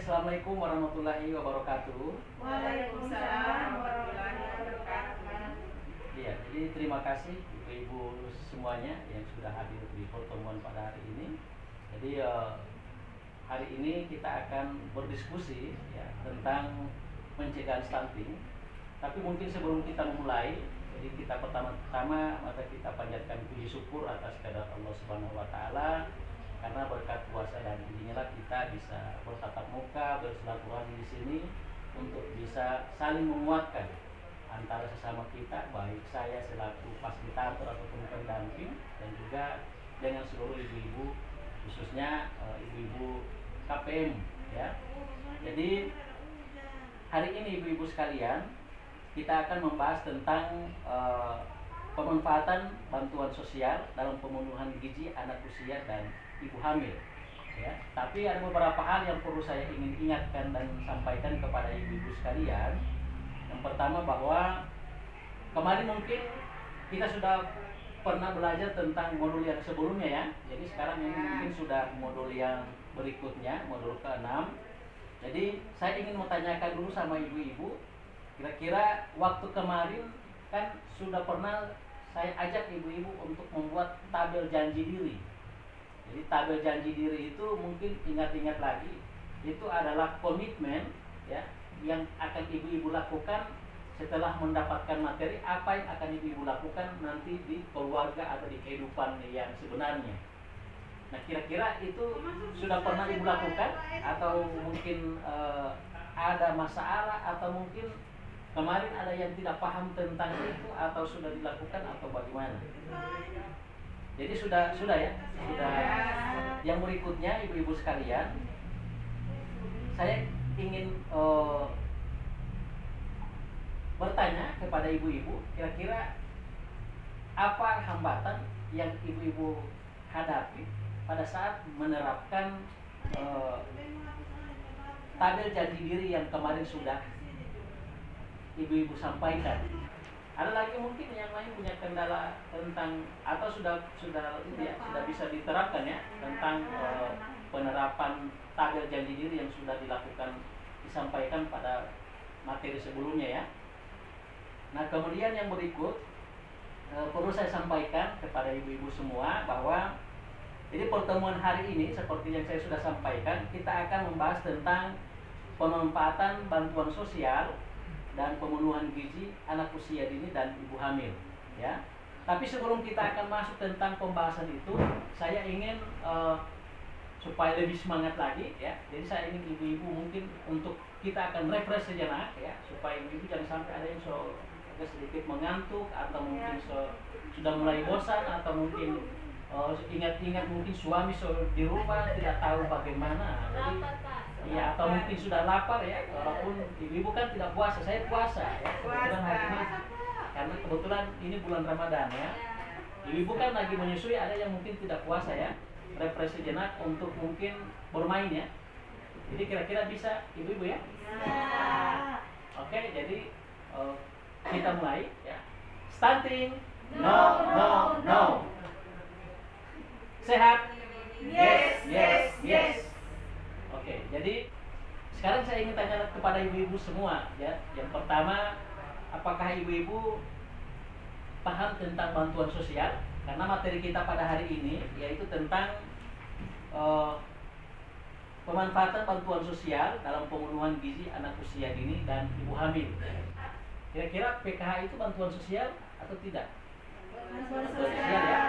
Assalamualaikum warahmatullahi wabarakatuh. Waalaikumsalam warahmatullahi wabarakatuh. Iya, jadi terima kasih ibu-ibu semuanya yang sudah hadir di pertemuan pada hari ini. Jadi hari ini kita akan berdiskusi ya tentang pencegahan stunting. Tapi mungkin sebelum kita memulai, jadi kita pertama-tama maka kita panjatkan puji syukur atas kehendak Allah Subhanahu wa taala, karena berkat puasa dan inilah kita bisa bertatap muka, bersilaturahmi di sini untuk bisa saling menguatkan antara sesama kita, baik saya selaku fasilitator ataupun pendamping, dan juga dengan seluruh ibu-ibu, khususnya ibu-ibu KPM ya. Jadi hari ini ibu-ibu sekalian, kita akan membahas tentang pemanfaatan bantuan sosial dalam pemenuhan gizi anak usia dan ibu hamil ya. Tapi ada beberapa hal yang perlu saya ingin ingatkan dan sampaikan kepada ibu-ibu sekalian. Yang pertama, bahwa kemarin mungkin kita sudah pernah belajar tentang modul yang sebelumnya ya. Jadi sekarang ini mungkin sudah modul yang berikutnya, modul ke-6. Jadi saya ingin menanyakan dulu sama ibu-ibu, kira-kira waktu kemarin kan sudah pernah saya ajak ibu-ibu untuk membuat tabel janji diri. Jadi tabel janji diri itu mungkin ingat-ingat lagi, itu adalah komitmen ya yang akan ibu-ibu lakukan setelah mendapatkan materi, apa yang akan ibu-ibu lakukan nanti di keluarga atau di kehidupan yang sebenarnya. Nah, kira-kira itu sudah pernah ibu lakukan, atau mungkin ada masalah, atau mungkin kemarin ada yang tidak paham tentang itu, atau sudah dilakukan, atau bagaimana? Jadi sudah ya, sudah. Yang berikutnya ibu-ibu sekalian, saya ingin bertanya kepada ibu-ibu, kira-kira apa hambatan yang ibu-ibu hadapi pada saat menerapkan tabel janji diri yang kemarin sudah ibu-ibu sampaikan. Ada lagi mungkin yang lain punya kendala tentang, atau sudah bisa diterapkan ya tentang penerapan tabel janji diri yang sudah disampaikan pada materi sebelumnya ya. Nah, kemudian yang berikut perlu saya sampaikan kepada ibu-ibu semua bahwa jadi pertemuan hari ini seperti yang saya sudah sampaikan, kita akan membahas tentang pemanfaatan bantuan sosial dan pemenuhan gizi anak usia dini dan ibu hamil ya. Tapi sebelum kita akan masuk tentang pembahasan itu, saya ingin supaya lebih semangat lagi ya. Jadi saya ingin ibu-ibu mungkin untuk kita akan refresh sejenak ya, supaya ibu-ibu jangan sampai ada yang agak sedikit mengantuk, atau mungkin sudah mulai bosan, atau mungkin ingat-ingat mungkin suami di rumah tidak tahu bagaimana. Jadi ya, atau mungkin sudah lapar ya, walaupun ibu-ibu kan tidak puasa, saya puasa ya. Kebetulan hari ini, karena kebetulan ini bulan Ramadan ya. Ibu-ibu kan lagi menyusui, ada yang mungkin tidak puasa ya. Refresh sejenak untuk mungkin bermain ya. Jadi kira-kira bisa ibu-ibu ya? Oke, jadi kita mulai ya. Stunting, no, no, no. Sehat? Yes, yes, yes. Oke, jadi sekarang saya ingin tanya kepada ibu-ibu semua ya. Yang pertama, apakah ibu-ibu paham tentang bantuan sosial? Karena materi kita pada hari ini yaitu tentang pemanfaatan bantuan sosial dalam pemenuhan gizi anak usia dini dan ibu hamil. Kira-kira PKH itu bantuan sosial atau tidak? Bantuan sosial ya.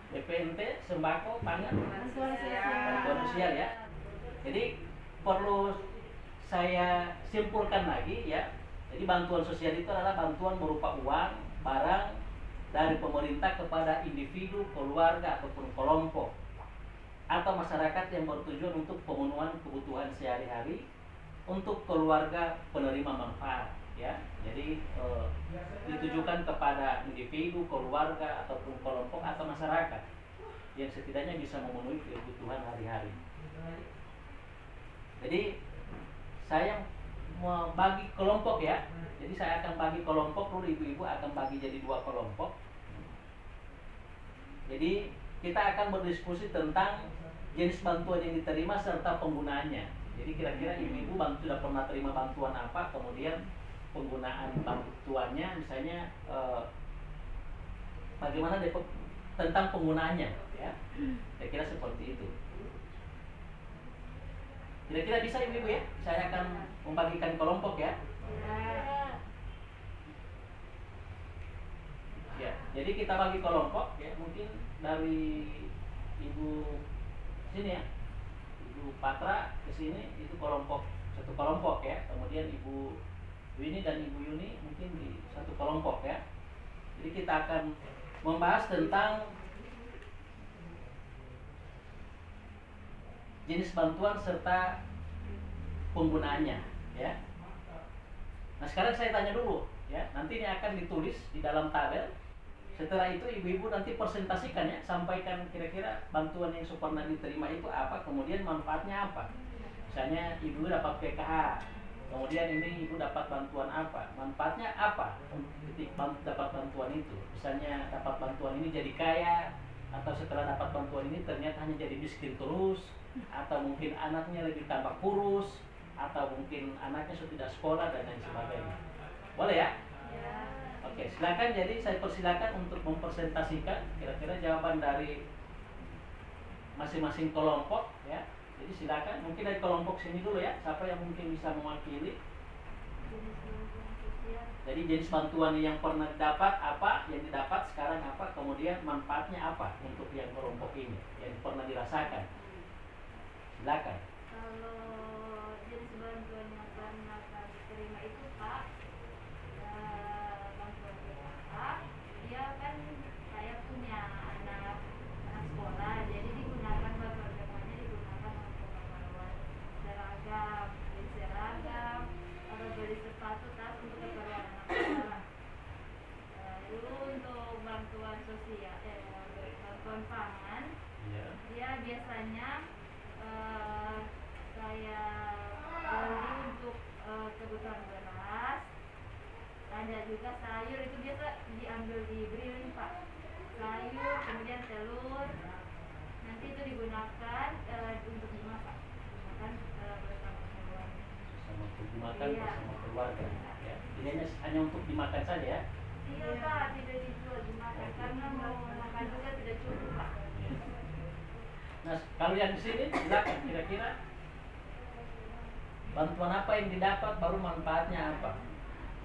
BPNT, sembako, pangan, bantuan sosial ya. Jadi perlu saya simpulkan lagi ya. Jadi bantuan sosial itu adalah bantuan berupa uang, barang dari pemerintah kepada individu, keluarga ataupun kelompok atau masyarakat yang bertujuan untuk pemenuhan kebutuhan sehari-hari untuk keluarga penerima manfaat ya. Jadi ditujukan kepada individu, keluarga ataupun kelompok atau masyarakat yang setidaknya bisa memenuhi kebutuhan hari-hari. Jadi saya membagi kelompok ya. Jadi saya akan bagi kelompok, lalu ibu-ibu akan bagi jadi 2 kelompok. Jadi kita akan berdiskusi tentang jenis bantuan yang diterima serta penggunaannya Jadi kira-kira ibu-ibu sudah pernah terima bantuan apa, kemudian penggunaan bantuannya, misalnya bagaimana tentang penggunaannya, ya. Kira-kira seperti itu. Kira-kira bisa ibu-ibu ya? Saya akan membagikan kelompok ya. Ya, jadi kita bagi kelompok ya, mungkin dari ibu sini ya. Ibu Patra ke sini itu satu kelompok ya. Kemudian Ibu Winnie dan Ibu Yuni mungkin di satu kelompok ya. Jadi kita akan membahas tentang jenis bantuan serta penggunaannya ya. Nah, sekarang saya tanya dulu ya. Nanti ini akan ditulis di dalam tabel. Setelah itu ibu-ibu nanti presentasikan ya, sampaikan kira-kira bantuan yang pernah diterima itu apa, kemudian manfaatnya apa. Misalnya ibu dapat PKH, kemudian ini ibu dapat bantuan apa, manfaatnya apa ketika dapat bantuan itu. Misalnya dapat bantuan ini jadi kaya, atau setelah dapat bantuan ini ternyata hanya jadi miskin terus, atau mungkin anaknya lebih tambah kurus, atau mungkin anaknya sudah tidak sekolah dan lain sebagainya. Boleh ya? Oke, silakan. Jadi saya persilakan untuk mempresentasikan kira-kira jawaban dari masing-masing kelompok ya. Jadi silakan, mungkin dari kelompok sini dulu ya. Siapa yang mungkin bisa mewakili? Jadi jenis bantuan yang pernah didapat apa, yang didapat sekarang apa, kemudian manfaatnya apa untuk yang kelompok ini yang pernah dirasakan. Silakan. Kalau jenis bantuan yang pernah kami terima itu Pak, bantuan PKH, dia kan saya punya anak sekolah, jadi digunakan bantuan PKH-nya digunakan untuk keperluan seragam, atau beli sepatu, tas untuk keperluan anak sekolah. Lalu untuk bantuan sosial, bantuan pangan, dia biasanya saya beli untuk kebutuhan beras, ada juga sayur, itu biasa diambil di Bril Pak, sayur, kemudian telur, nanti itu digunakan untuk dimasak, bersama keluarga. Dimakan Iya. bersama keluarga ya. Ini hanya untuk dimakan saja ya. Iya Pak, tidak dijual, dimakan karena mau makan juga tidak cukup Pak. Nah, kalau yang di sini silakan, kira-kira bantuan apa yang didapat, baru manfaatnya apa?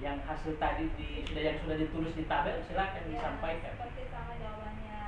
Yang hasil tadi yang sudah ditulis di tabel, silakan disampaikan. Seperti sama jawabannya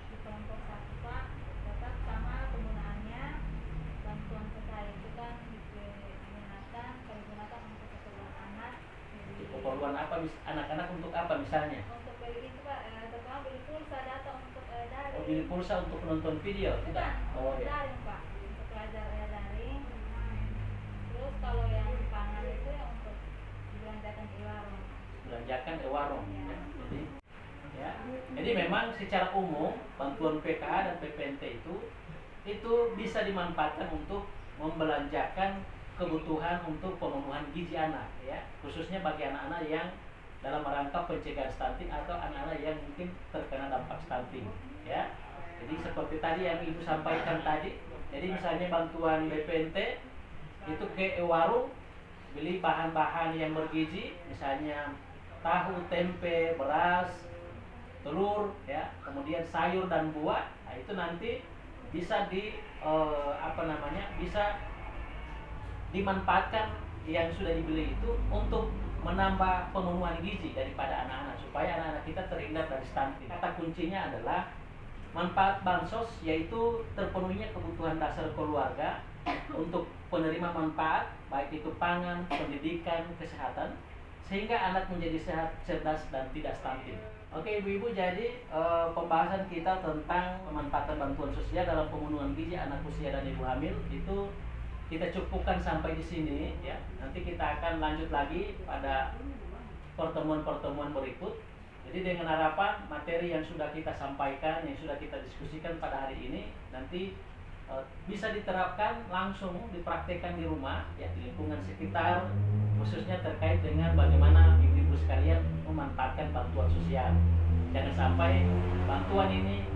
di kelompok 1 Pak, tetap sama penggunaannya. Bantuan ke saya itu kan digunakan untuk keperluan anak. Untuk keperluan apa, anak-anak untuk apa misalnya? Untuk beli itu Pak, terutama beli pulsa, data untuk daring. Oh, beli pulsa untuk menonton video, tidak? Oh Untuk ya. daring Pak, untuk belajar daring. Terus kalau yang pangan itu yang untuk dibelanjakan di warung. Belanjakan ke warung ya. Jadi memang secara umum bantuan PKH dan PPNT itu bisa dimanfaatkan untuk membelanjakan kebutuhan untuk pemenuhan gizi anak ya, khususnya bagi anak-anak yang dalam rangka pencegahan stunting atau anak-anak yang mungkin terkena dampak stunting ya. Jadi seperti tadi yang Ibu sampaikan tadi, jadi misalnya bantuan BPNT itu ke warung beli bahan-bahan yang bergizi, misalnya tahu, tempe, beras, telur ya, kemudian sayur dan buah. Nah, itu nanti bisa bisa dimanfaatkan yang sudah dibeli itu untuk menambah pemenuhan gizi daripada anak-anak, supaya anak-anak kita terhindar dari stunting. Kata kuncinya adalah manfaat bansos, yaitu terpenuhinya kebutuhan dasar keluarga untuk penerima manfaat, baik itu pangan, pendidikan, kesehatan, sehingga anak menjadi sehat, cerdas, dan tidak stunting. Oke ibu-ibu, jadi pembahasan kita tentang pemanfaatan bantuan sosial dalam pemenuhan gizi anak usia dan ibu hamil itu kita cukupkan sampai di sini ya. Nanti kita akan lanjut lagi pada pertemuan-pertemuan berikut. Jadi dengan harapan materi yang sudah kita sampaikan, yang sudah kita diskusikan pada hari ini nanti bisa diterapkan langsung, dipraktekkan di rumah ya, di lingkungan sekitar, khususnya terkait dengan bagaimana ibu-ibu sekalian memanfaatkan bantuan sosial. Jangan sampai bantuan ini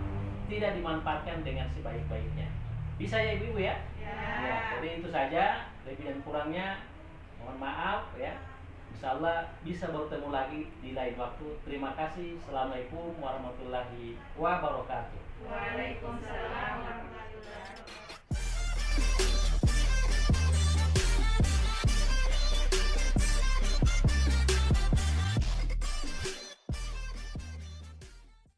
tidak dimanfaatkan dengan sebaik-baiknya. Bisa ya ibu-ibu ya? Ya. Ya, jadi itu saja, lebih dan kurangnya mohon maaf ya. Insya Allah bisa bertemu lagi di lain waktu. Terima kasih. Assalamualaikum warahmatullahi wabarakatuh. Waalaikumsalam warahmatullahi wabarakatuh.